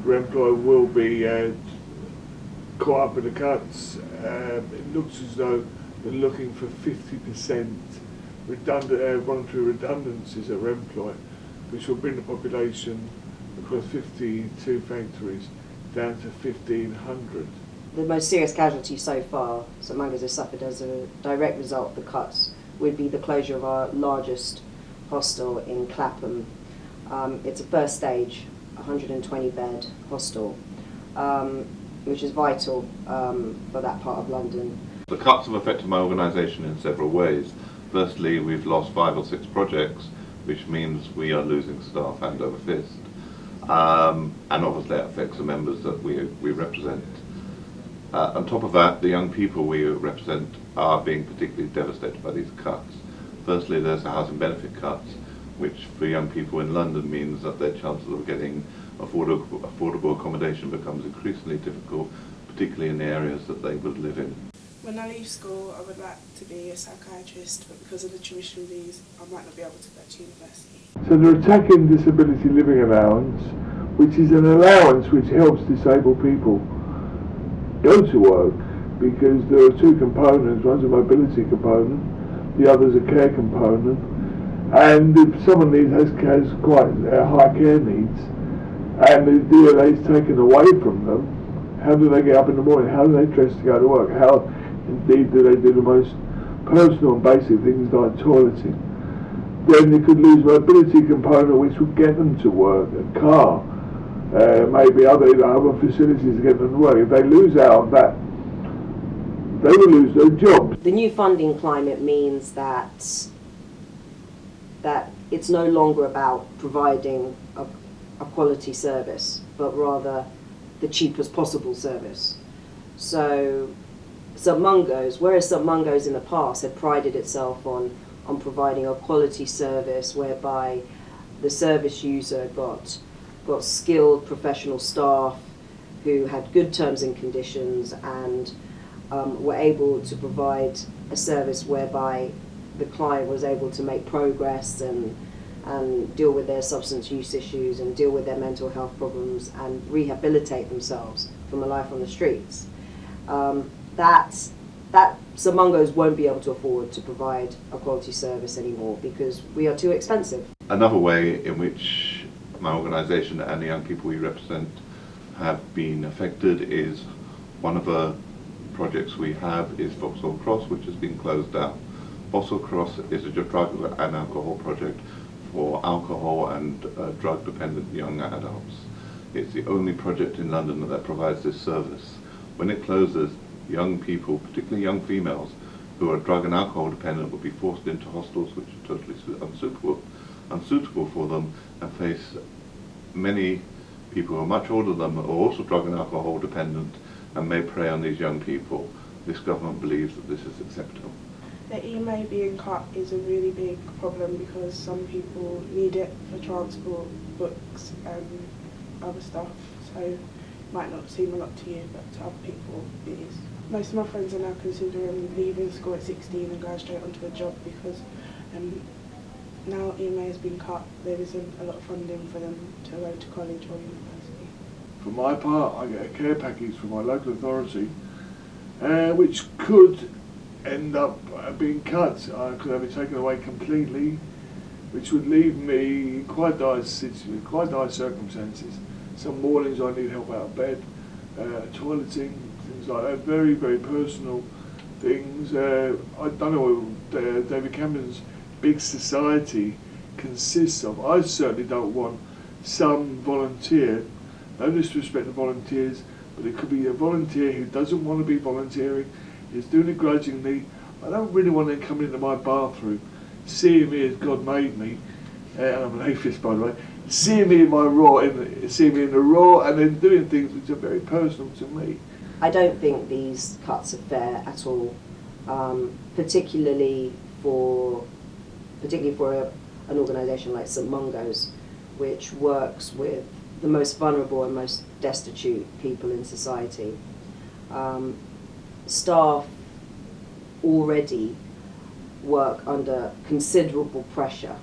particular employer will be caught up in the cuts. It looks as though they're looking for 50% voluntary redundancies at Remploy, which will bring the population across 52 factories down to 1,500. The most serious casualty so far St Mungo's has suffered as a direct result of the cuts would be the closure of our largest hostel in Clapham. It's a first stage, 120-bed hostel, which is vital for that part of London. The cuts have affected my organisation in several ways. Firstly, we've lost 5 or 6 projects, which means we are losing staff hand over fist. And obviously it affects the members that we represent. On top of that, the young people we represent are being particularly devastated by these cuts. Firstly, there's the housing benefit cuts, which for young people in London means that their chances of getting affordable accommodation becomes increasingly difficult, particularly in the areas that they would live in. When I leave school, I would like to be a psychiatrist, but because of the tuition fees, I might not be able to go to university. So they're attacking disability living allowance, which is an allowance which helps disabled people go to work, because there are 2 components. One's a mobility component, the other's a care component. And if someone has quite high care needs, and the DLA is taken away from them, how do they get up in the morning? How do they dress to go to work? How indeed do they do the most personal and basic things like toileting? Then they could lose mobility component, which would get them to work, a car, maybe other facilities to get them to work. If they lose out of that, they will lose their jobs. The new funding climate means that it's no longer about providing a quality service, but rather the cheapest possible service. So St Mungo's, whereas St Mungo's in the past had prided itself on providing a quality service whereby the service user got skilled professional staff who had good terms and conditions and were able to provide a service whereby the client was able to make progress and deal with their substance use issues and deal with their mental health problems and rehabilitate themselves from a life on the streets. That St Mungo's won't be able to afford to provide a quality service anymore because we are too expensive. Another way in which my organisation and the young people we represent have been affected is one of the projects we have is Vauxhall Cross, which has been closed down. Vauxhall Cross is a drug and alcohol project for alcohol and drug-dependent young adults. It's the only project in London that provides this service. When it closes, young people, particularly young females, who are drug and alcohol dependent will be forced into hostels which are totally unsuitable for them, and face many people who are much older than them are also drug and alcohol dependent and may prey on these young people. This government believes that this is acceptable. The EMA being cut is a really big problem because some people need it for transport, books and other stuff, so it might not seem a lot to you, but to other people it is. Most of my friends are now considering leaving school at 16 and going straight onto a job because now EMA has been cut, there isn't a lot of funding for them to go to college or university. For my part, I get a care package from my local authority, which could end up being cut. Could have it taken away completely, which would leave me in quite dire circumstances. Some mornings I need help out of bed, toileting, things like that, very, very personal things. I don't know what David Cameron's big society consists of. I certainly don't want some volunteer, no disrespect to volunteers, but it could be a volunteer who doesn't want to be volunteering, is doing it grudgingly. I don't really want them coming into my bathroom, seeing me as God made me, and I'm an atheist by the way, seeing me in my seeing me in the raw, and then doing things which are very personal to me. I don't think these cuts are fair at all, particularly for an organisation like St Mungo's, which works with the most vulnerable and most destitute people in society. Staff already work under considerable pressure.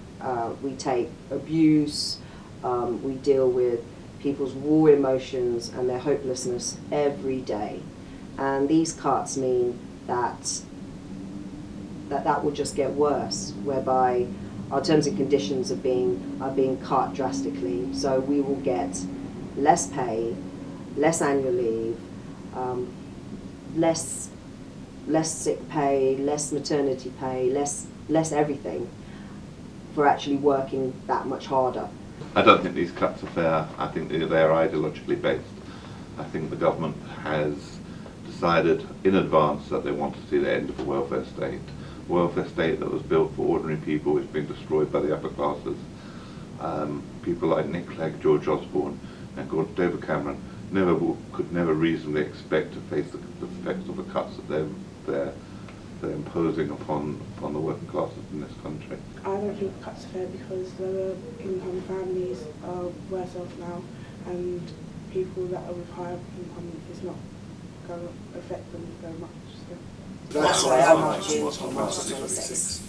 We take abuse, we deal with people's raw emotions and their hopelessness every day. And these cuts mean that will just get worse, whereby our terms and conditions are being cut drastically. So we will get less pay, less annual leave, less sick pay, less maternity pay, less everything for actually working that much harder. I don't think these cuts are fair. I think they're ideologically based. I think the government has decided in advance that they want to see the end of the welfare state. A welfare state that was built for ordinary people is being destroyed by the upper classes. People like Nick Clegg, George Osborne and David Cameron could never reasonably expect to face the effects of the cuts that they're imposing upon the working classes in this country. I don't think the cuts are fair because lower income families are worse off now, and people that are with higher income is not going to affect them very much. So. That's why I'm up to March 26th.